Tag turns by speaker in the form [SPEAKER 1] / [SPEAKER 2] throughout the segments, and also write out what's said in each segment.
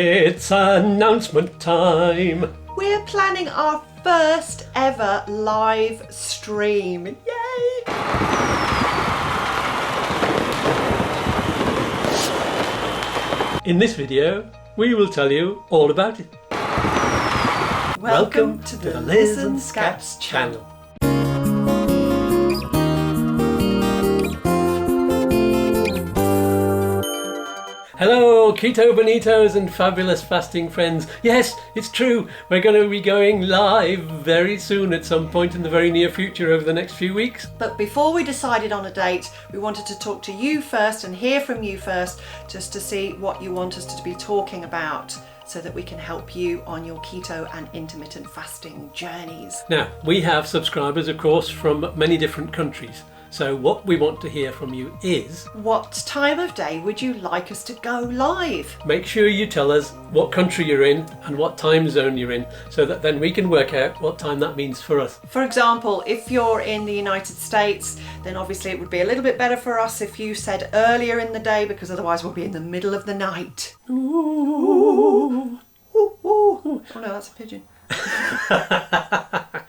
[SPEAKER 1] It's announcement time.
[SPEAKER 2] We're planning our first ever live stream. Yay!
[SPEAKER 1] In this video, we will tell you all about it.
[SPEAKER 2] Welcome to the Liz and Skatz channel.
[SPEAKER 1] Hello, Keto Bonitos and fabulous fasting friends. Yes, it's true. We're going to be going live very soon at some point in the very near future over the next few weeks.
[SPEAKER 2] But before we decided on a date, we wanted to talk to you first and hear from you first, just to see what you want us to be talking about, so that we can help you on your keto and intermittent fasting journeys.
[SPEAKER 1] Now, we have subscribers, of course, from many different countries. So what we want to hear from you is...
[SPEAKER 2] what time of day would you like us to go live?
[SPEAKER 1] Make sure you tell us what country you're in and what time zone you're in, so that then we can work out what time that means for us.
[SPEAKER 2] For example, if you're in the United States, then obviously it would be a little bit better for us if you said earlier in the day, because otherwise we'll be in the middle of the night. Ooh. Ooh, ooh. Oh no, that's a pigeon.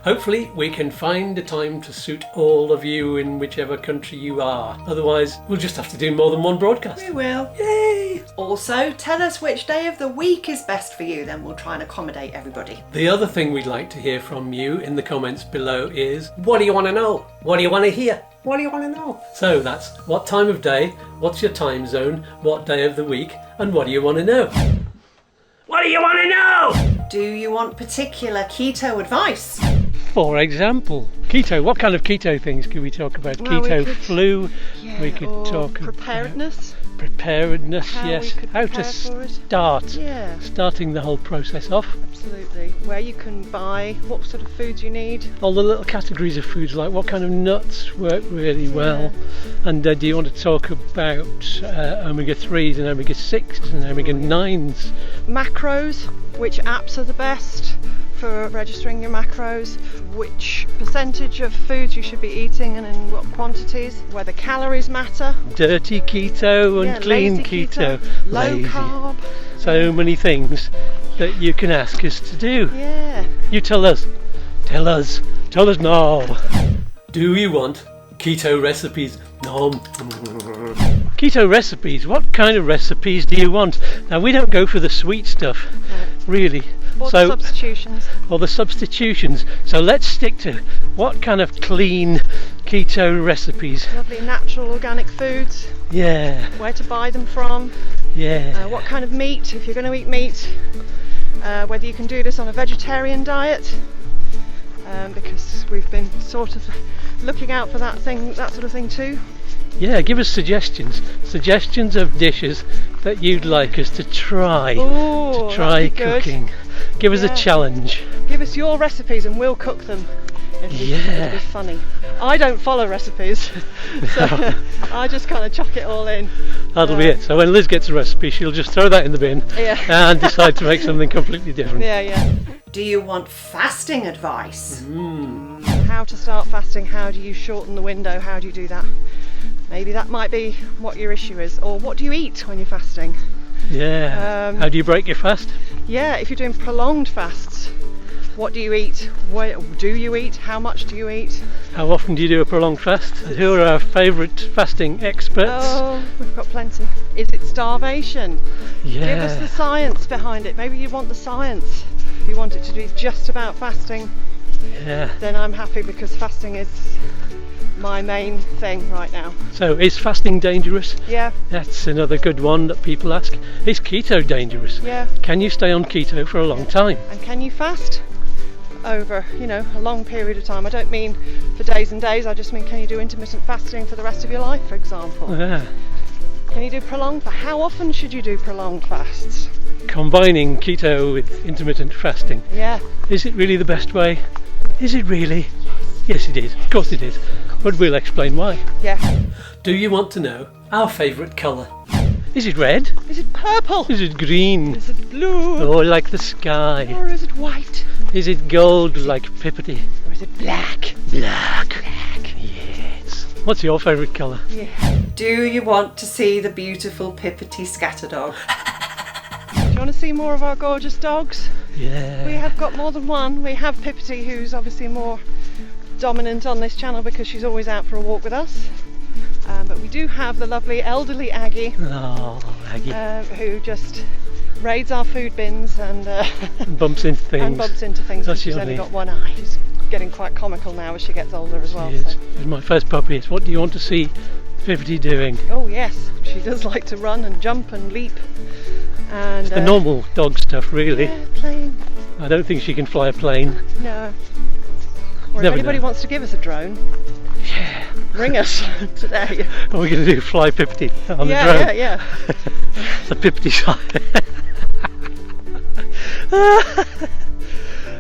[SPEAKER 1] Hopefully we can find a time to suit all of you in whichever country you are. Otherwise, we'll just have to do more than one broadcast.
[SPEAKER 2] We will.
[SPEAKER 1] Yay!
[SPEAKER 2] Also, tell us which day of the week is best for you, then we'll try and accommodate everybody.
[SPEAKER 1] The other thing we'd like to hear from you in the comments below is, what do you want to know? What do you want to hear? What do you want to know? So that's what time of day, what's your time zone, what day of the week, and what do you want to know? What do you want to know?
[SPEAKER 2] Do you want particular keto advice?
[SPEAKER 1] For example, keto. What kind of keto things could we talk about?
[SPEAKER 2] Well,
[SPEAKER 1] keto flu.
[SPEAKER 2] Yeah,
[SPEAKER 1] we could
[SPEAKER 2] or
[SPEAKER 1] talk
[SPEAKER 2] preparedness.
[SPEAKER 1] about preparedness.
[SPEAKER 2] How
[SPEAKER 1] yes.
[SPEAKER 2] we could
[SPEAKER 1] How to
[SPEAKER 2] prepare for it.
[SPEAKER 1] start.
[SPEAKER 2] Yeah.
[SPEAKER 1] Starting the whole process off.
[SPEAKER 2] Absolutely. Where you can buy, what sort of foods you need.
[SPEAKER 1] All the little categories of foods, like what kind of nuts work really well. And do you want to talk about omega-3s and omega-6s and omega-9s?
[SPEAKER 3] Macros, which apps are the best for registering your macros, which percentage of foods you should be eating and in what quantities, whether calories matter,
[SPEAKER 1] Dirty keto and clean
[SPEAKER 3] lazy
[SPEAKER 1] keto.
[SPEAKER 3] low
[SPEAKER 1] Lazy.
[SPEAKER 3] carb.
[SPEAKER 1] So many things that you can ask us to do.
[SPEAKER 3] Yeah.
[SPEAKER 1] You tell us. Tell us now. Do you want keto recipes? No. Keto recipes? What kind of recipes do you want? Now, we don't go for the sweet stuff, really.
[SPEAKER 3] Or the substitutions.
[SPEAKER 1] Or the substitutions. So let's stick to what kind of clean keto recipes.
[SPEAKER 3] Lovely natural organic foods.
[SPEAKER 1] Yeah.
[SPEAKER 3] Where to buy them from.
[SPEAKER 1] Yeah.
[SPEAKER 3] What kind of meat, if you're going to eat meat. Whether you can do this on a vegetarian diet. Because we've been sort of looking out for that sort of thing too.
[SPEAKER 1] Yeah, give us suggestions of dishes that you'd like us to try.
[SPEAKER 3] Ooh,
[SPEAKER 1] to try
[SPEAKER 3] that'd be good.
[SPEAKER 1] cooking. Give us a challenge.
[SPEAKER 3] Give us your recipes and we'll cook them. It'll be funny. I don't follow recipes, so I just kind of chuck it all in.
[SPEAKER 1] That'll be it. So when Liz gets a recipe, she'll just throw that in the bin and decide to make something completely different.
[SPEAKER 3] Yeah.
[SPEAKER 2] Do you want fasting advice?
[SPEAKER 3] How to start fasting, how do you shorten the window, how do you do that? Maybe that might be what your issue is. Or what do you eat when you're fasting?
[SPEAKER 1] Yeah. How do you break your fast?
[SPEAKER 3] Yeah, if you're doing prolonged fasts, what do you eat? What do you eat? How much do you eat?
[SPEAKER 1] How often do you do a prolonged fast? Who are our favourite fasting experts?
[SPEAKER 3] Oh, we've got plenty. Is it starvation?
[SPEAKER 1] Yeah.
[SPEAKER 3] Give us the science behind it. Maybe you want the science. If you want it to be just about fasting, then I'm happy, because fasting is my main thing right now.
[SPEAKER 1] So is fasting dangerous?
[SPEAKER 3] Yeah.
[SPEAKER 1] That's another good one that people ask. Is keto dangerous?
[SPEAKER 3] Yeah.
[SPEAKER 1] Can you stay on keto for a long time?
[SPEAKER 3] And can you fast over, a long period of time? I don't mean for days and days, I just mean, can you do intermittent fasting for the rest of your life, for example?
[SPEAKER 1] Yeah.
[SPEAKER 3] Can you do prolonged fast? How often should you do prolonged fasts?
[SPEAKER 1] Combining keto with intermittent fasting.
[SPEAKER 3] Yeah.
[SPEAKER 1] Is it really the best way? Is it really? Yes, it is. Of course it is. But we'll explain why.
[SPEAKER 3] Yeah.
[SPEAKER 1] Do you want to know our favourite colour? Is it red?
[SPEAKER 3] Is it purple?
[SPEAKER 1] Is it green?
[SPEAKER 3] Is it blue?
[SPEAKER 1] Oh, like the sky?
[SPEAKER 3] Or is it white?
[SPEAKER 1] Is it gold like Pippity?
[SPEAKER 3] Or is it black?
[SPEAKER 1] Black. Yes. What's your favourite colour?
[SPEAKER 3] Yeah.
[SPEAKER 2] Do you want to see the beautiful Pippity scatter dog?
[SPEAKER 3] you want to see more of our gorgeous dogs?
[SPEAKER 1] Yeah.
[SPEAKER 3] We have got more than one. We have Pippity, who's obviously more dominant on this channel because she's always out for a walk with us. But we do have the lovely elderly Aggie,
[SPEAKER 1] Oh, Aggie.
[SPEAKER 3] who just raids our food bins and
[SPEAKER 1] Bumps into things.
[SPEAKER 3] and bumps into things
[SPEAKER 1] That's
[SPEAKER 3] because she's
[SPEAKER 1] your
[SPEAKER 3] only
[SPEAKER 1] name.
[SPEAKER 3] got one eye. She's getting quite comical now as she gets older as well.
[SPEAKER 1] She is.
[SPEAKER 3] So.
[SPEAKER 1] She's my first puppy. It's what do you want to see Pippity doing?
[SPEAKER 3] Oh yes, she does like to run and jump and leap. And
[SPEAKER 1] The normal dog stuff, really.
[SPEAKER 3] yeah, playing.
[SPEAKER 1] I don't think she can fly a plane.
[SPEAKER 3] No. Or if
[SPEAKER 1] Never
[SPEAKER 3] anybody
[SPEAKER 1] know.
[SPEAKER 3] wants to give us a drone,
[SPEAKER 1] Yeah.
[SPEAKER 3] ring us today.
[SPEAKER 1] What are we going to do? Fly Pippity on
[SPEAKER 3] Yeah,
[SPEAKER 1] the drone?
[SPEAKER 3] yeah.
[SPEAKER 1] The Pippity side.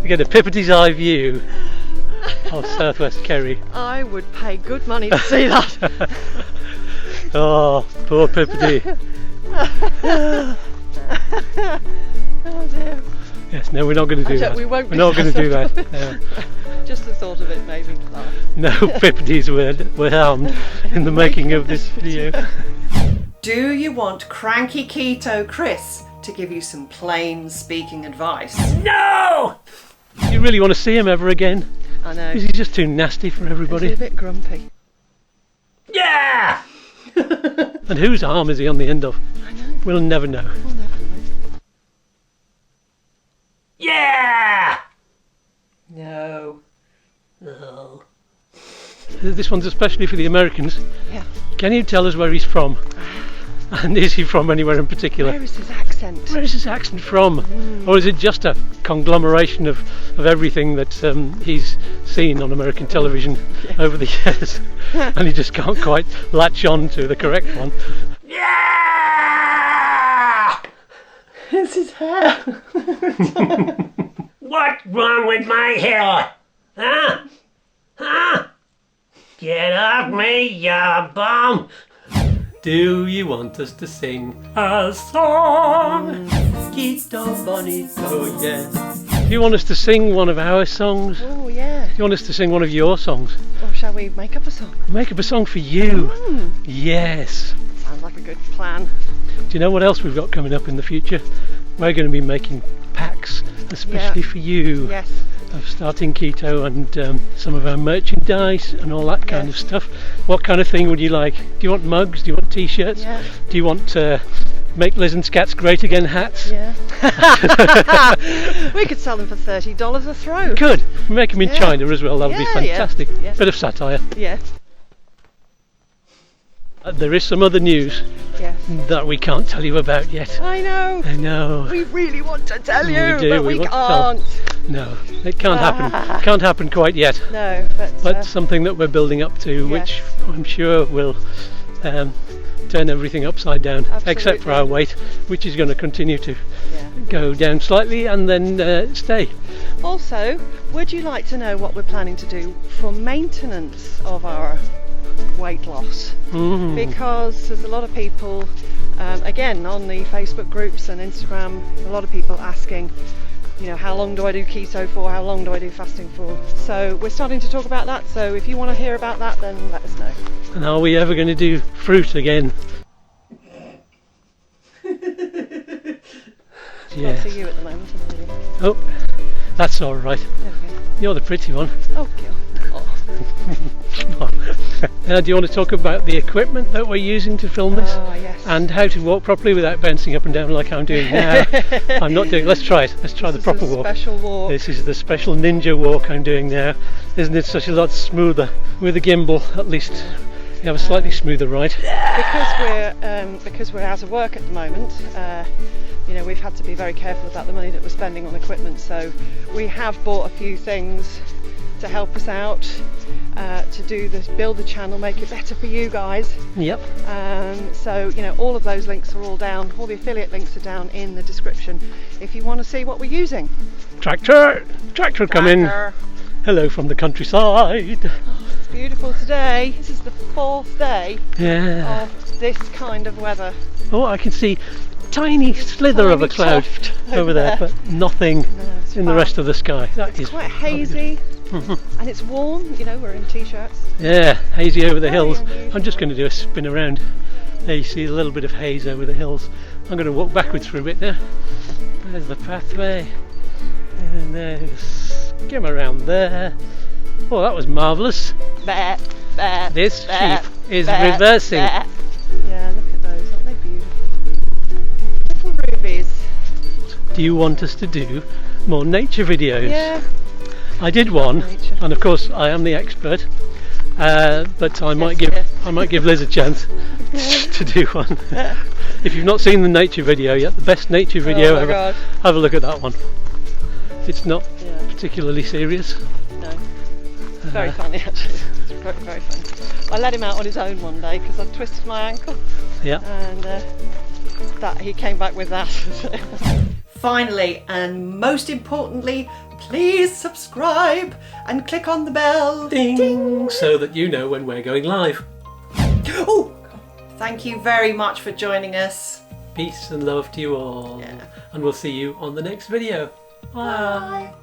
[SPEAKER 1] We get a Pippiti's eye view of Southwest Kerry.
[SPEAKER 3] I would pay good money to see that.
[SPEAKER 1] Oh, poor Pippity.
[SPEAKER 3] Oh dear.
[SPEAKER 1] Yes, no, we're not going to do that.
[SPEAKER 3] We won't
[SPEAKER 1] We're
[SPEAKER 3] be
[SPEAKER 1] not going to do that.
[SPEAKER 3] that. Just the thought of it made me laugh.
[SPEAKER 1] No Pippities were harmed in the making of this video.
[SPEAKER 2] Do you want cranky keto Chris to give you some plain speaking advice?
[SPEAKER 1] No! Do you really want to see him ever again?
[SPEAKER 3] I know.
[SPEAKER 1] Is he just too nasty for
[SPEAKER 3] He's
[SPEAKER 1] everybody?
[SPEAKER 3] a bit grumpy.
[SPEAKER 1] Yeah! And whose arm is he on the end of?
[SPEAKER 3] I know.
[SPEAKER 1] We'll never know.
[SPEAKER 3] We'll never know.
[SPEAKER 1] Yeah!
[SPEAKER 2] No.
[SPEAKER 1] Oh. This one's especially for the Americans.
[SPEAKER 3] Yeah.
[SPEAKER 1] Can you tell us where he's from? And is he from anywhere in particular?
[SPEAKER 3] Where is his accent?
[SPEAKER 1] Where is his accent from? Or is it just a conglomeration of everything that he's seen on American television over the years and he just can't quite latch on to the correct one? Yeah!
[SPEAKER 2] It's his hair.
[SPEAKER 1] What's wrong with my hair? Huh? Huh? Get off me, you bum! Do you want us to sing a song? Keto Bonito, yeah. Do you want us to sing one of our songs? Do
[SPEAKER 3] Oh yeah.
[SPEAKER 1] you want us to sing one of your songs?
[SPEAKER 3] Or shall we make up a song?
[SPEAKER 1] Make up a song for you. Yes.
[SPEAKER 3] Sounds like a good plan.
[SPEAKER 1] Do you know what else we've got coming up in the future? We're going to be making packs especially for you.
[SPEAKER 3] Yes.
[SPEAKER 1] Of starting keto and some of our merchandise and all that kind of stuff. What kind of thing would you like? Do you want mugs? Do you want t-shirts?
[SPEAKER 3] Yeah.
[SPEAKER 1] Do you want Make Liz and Skatz Great Again hats?
[SPEAKER 3] Yeah. We could sell them for $30 a throw.
[SPEAKER 1] Good. Make them in
[SPEAKER 3] Yeah.
[SPEAKER 1] China as well. That would be
[SPEAKER 3] Yeah,
[SPEAKER 1] fantastic.
[SPEAKER 3] yeah.
[SPEAKER 1] Bit of satire.
[SPEAKER 3] Yeah.
[SPEAKER 1] There is some other news
[SPEAKER 3] Yes.
[SPEAKER 1] that we can't tell you about yet.
[SPEAKER 3] I know.
[SPEAKER 1] I know.
[SPEAKER 3] We really want to tell you,
[SPEAKER 1] We do,
[SPEAKER 3] but
[SPEAKER 1] we
[SPEAKER 3] we
[SPEAKER 1] want to tell.
[SPEAKER 3] can't.
[SPEAKER 1] No, it can't happen. Can't happen quite yet.
[SPEAKER 3] No,
[SPEAKER 1] But something that we're building up to, which I'm sure will turn everything upside down, except for our weight, which is going to continue to go down slightly and then stay.
[SPEAKER 3] Also, would you like to know what we're planning to do for maintenance of our weight loss? Because there's a lot of people, again, on the Facebook groups and Instagram, a lot of people asking, you know, how long do I do keto for? How long do I do fasting for? So we're starting to talk about that. So if you want to hear about that, then let us know.
[SPEAKER 1] And are we ever going to do fruit again?
[SPEAKER 3] Can't see you at the moment, isn't it?
[SPEAKER 1] Oh, that's all right.
[SPEAKER 3] There we go.
[SPEAKER 1] You're the pretty one.
[SPEAKER 3] Oh, God.
[SPEAKER 1] Do you want to talk about the equipment that we're using to film this?
[SPEAKER 3] Oh, yes.
[SPEAKER 1] And how to walk properly without bouncing up and down like I'm doing now? I'm not doing. Let's try it. Let's try the proper walk.
[SPEAKER 3] Special walk.
[SPEAKER 1] This is the special ninja walk I'm doing now. Isn't it such a lot smoother with a gimbal? At least you have a slightly smoother ride.
[SPEAKER 3] Because we're out of work at the moment. You know, we've had to be very careful about the money that we're spending on equipment. So we have bought a few things to help us out, to do this, build the channel, make it better for you guys.
[SPEAKER 1] Yep.
[SPEAKER 3] So, you know, all of those links are all down, all the affiliate links are down in the description if you want to see what we're using.
[SPEAKER 1] Tractor come in. Hello from the countryside.
[SPEAKER 3] It's beautiful today. This is the 4th day
[SPEAKER 1] Yeah.
[SPEAKER 3] of this kind of weather.
[SPEAKER 1] Oh, I can see tiny slither of a cloud
[SPEAKER 3] tuft
[SPEAKER 1] over there, but nothing
[SPEAKER 3] it's
[SPEAKER 1] in the
[SPEAKER 3] fine.
[SPEAKER 1] rest of the sky. That
[SPEAKER 3] It's quite hazy and it's warm, you know, we're in t-shirts.
[SPEAKER 1] Yeah, hazy over the
[SPEAKER 3] Very
[SPEAKER 1] hills.
[SPEAKER 3] unusual.
[SPEAKER 1] I'm just going to do a spin around. There you see a little bit of haze over the hills. I'm going to walk backwards for a bit now. There's the pathway. And there's skim around there. Oh, that was marvellous. This sheep is reversing.
[SPEAKER 3] Yeah, look at those, aren't they beautiful? Little rubies.
[SPEAKER 1] Do you want us to do more nature videos?
[SPEAKER 3] Yeah.
[SPEAKER 1] I did one,
[SPEAKER 3] Nature.
[SPEAKER 1] and of course I am the expert, but I might give Liz a chance to do one. If you've not seen the nature video yet, the best nature video ever,
[SPEAKER 3] God.
[SPEAKER 1] have a look at that one. It's not
[SPEAKER 3] Yeah.
[SPEAKER 1] particularly serious.
[SPEAKER 3] No. It's very funny actually. It's very, very funny. I let him out on his own one day because I twisted my ankle,
[SPEAKER 1] Yeah.
[SPEAKER 3] and that he came back with that.
[SPEAKER 2] Finally, and most importantly, please subscribe and click on the bell.
[SPEAKER 1] Ding! So that you know when we're going live.
[SPEAKER 2] Oh, thank you very much for joining us.
[SPEAKER 1] Peace and love to you all.
[SPEAKER 2] Yeah.
[SPEAKER 1] And we'll see you on the next video. Bye.
[SPEAKER 2] Bye.